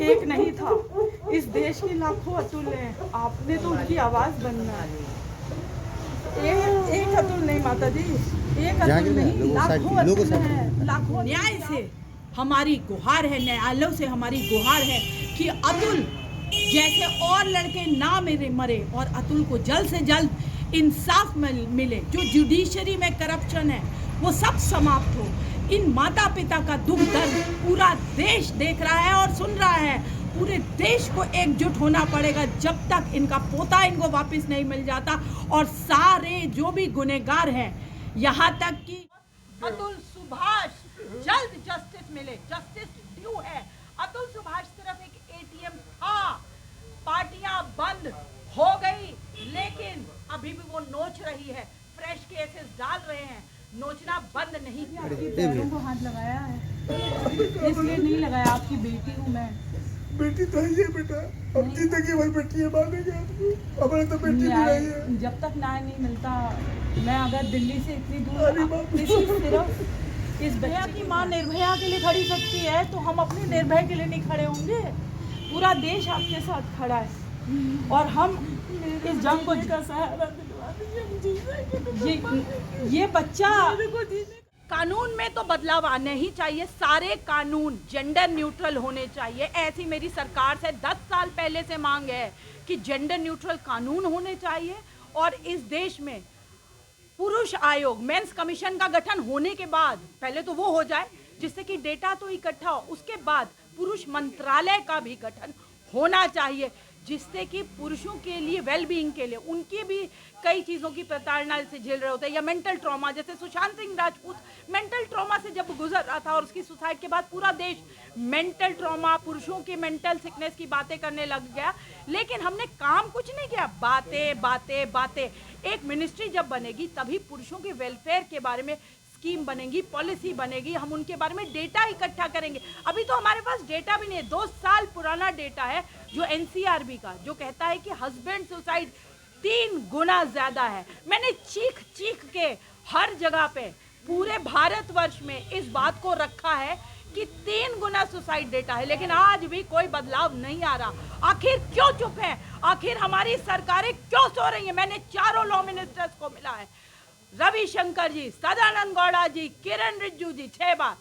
एक नहीं था, इस देश के लाखों अतुल हैं, आपने तो उनकी आवाज बनना है। एक अतुल नहीं माता जी, एक अतुल नहीं, लाखों अतुल हैं, लाखों। न्याय से हमारी गुहार है, न्यायालयों से हमारी गुहार है कि अतुल जैसे और लड़के ना मरे और अतुल को जल्द से जल्द इंसाफ मिले। जो जुडिशरी में करप्शन है वो सब समाप्त हो। इन माता पिता का दुख दर्द पूरा देश देख रहा है और सुन रहा है। पूरे देश को एकजुट होना पड़ेगा जब तक इनका पोता इनको वापस नहीं मिल जाता। और सारे जो भी गुनहगार हैं, यहाँ तक कि अतुल सुभाष जल्द जस्टिस मिले। जस्टिस ड्यू है। अतुल सुभाष सिर्फ एक एटीएम था। पार्टियां बंद हो गई लेकिन अभी भी वो नोच रही है, फ्रेश केसेस डाल रहे हैं, नोचना बंद नहीं किया। आपकी पैरों को हाथ लगाया है, इसलिए नहीं लगाया। आपकी बेटी हूँ मैं। बेटी तो है बेटा, अब जिंदगी भर बेटी है, मानेंगे आपको। हमारे तो बेटी भी नहीं है। जब तक न्याय नहीं मिलता, मैं अगर दिल्ली से इतनी दूर सिर्फ इस भैया की माँ निर्भया के लिए खड़ी सकती है तो हम अपने निर्भय के लिए नहीं खड़े होंगे। पूरा देश आपके साथ खड़ा है और हम इस जंग को का सहारा ये बच्चा कानून में तो बदलाव आने ही चाहिए। सारे कानून जेंडर न्यूट्रल होने चाहिए। ऐसी मेरी सरकार से 10 साल पहले से मांग है कि जेंडर न्यूट्रल कानून होने चाहिए और इस देश में पुरुष आयोग, मेंस कमीशन का गठन होने के बाद पहले तो वो हो जाए जिससे कि डेटा तो इकट्ठा हो, उसके बाद पुरुष मंत्रालय का भी गठन होना चाहिए जिससे कि पुरुषों के लिए वेलबींग के लिए, उनकी भी कई चीज़ों की प्रताड़ना से झेल रहे होते हैं या मेंटल ट्रॉमा, जैसे सुशांत सिंह राजपूत मेंटल ट्रॉमा से जब गुजर रहा था और उसकी सुसाइड के बाद पूरा देश मेंटल ट्रॉमा, पुरुषों की मेंटल सिकनेस की बातें करने लग गया। लेकिन हमने काम कुछ नहीं किया, बातें बातें बातें। एक मिनिस्ट्री जब बनेगी तभी पुरुषों के वेलफेयर के बारे में स्कीम बनेगी, पॉलिसी बनेगी, हम उनके बारे में डेटा इकट्ठा करेंगे। अभी तो हमारे पास डेटा भी नहीं है। 2 साल पुराना डेटा है जो एनसीआरबी का, जो कहता है कि हस्बैंड सुसाइड 3 गुना ज्यादा है। मैंने चीख चीख के हर जगह पे पूरे भारतवर्ष में इस बात को रखा है कि 3 गुना सुसाइड डेटा है, लेकिन आज भी कोई बदलाव नहीं आ रहा। आखिर क्यों चुप है? आखिर हमारी सरकारें क्यों सो रही है? मैंने चारों लॉ मिनिस्टर्स को मिला है, रविशंकर जी, सदानंद गौड़ा जी, किरण रिजिजू जी 6 बार।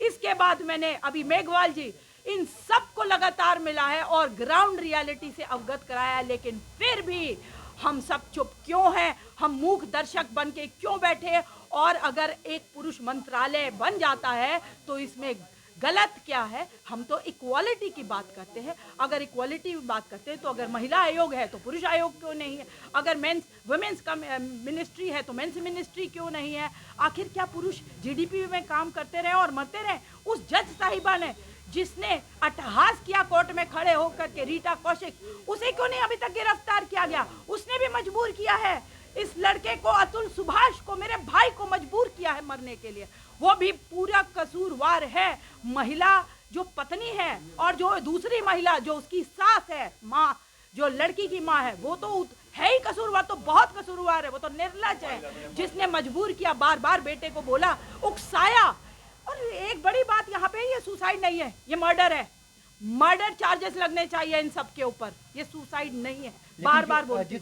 इसके बाद मैंने अभी मेघवाल जी, इन सबको लगातार मिला है और ग्राउंड रियलिटी से अवगत कराया है। लेकिन फिर भी हम सब चुप क्यों हैं? हम मूक दर्शक बन के क्यों बैठे हैं? और अगर एक पुरुष मंत्रालय बन जाता है तो इसमें गलत क्या है? हम तो इक्वालिटी की बात करते हैं। अगर इक्वालिटी की बात करते हैं तो अगर महिला आयोग है तो पुरुष आयोग क्यों नहीं है? अगर वुमेन्स का मिनिस्ट्री है तो मेंस मिनिस्ट्री क्यों नहीं है? आखिर क्या पुरुष जीडीपी में काम करते रहे और मरते रहे? उस जज साहिबा ने जिसने अट्टहास किया कोर्ट में खड़े होकर के, रीटा कौशिक, उसे क्यों नहीं अभी तक गिरफ्तार किया गया? उसने भी मजबूर किया है इस लड़के को, अतुल सुभाष को, मेरे भाई को मजबूर किया है मरने के लिए। वो भी पूरा कसूरवार है। महिला जो पत्नी है और जो दूसरी महिला जो उसकी सास है, माँ, जो लड़की की माँ है, वो तो है ही कसूरवार, तो बहुत कसूरवार है। वो तो निर्लज है जिसने मजबूर किया, बार बार बेटे को बोला, उकसाया। और एक बड़ी बात यहाँ पे, ये सुसाइड नहीं है, ये मर्डर है। मर्डर चार्जेस लगने चाहिए इन सब के ऊपर, ये सुसाइड नहीं है। बार बार बोलती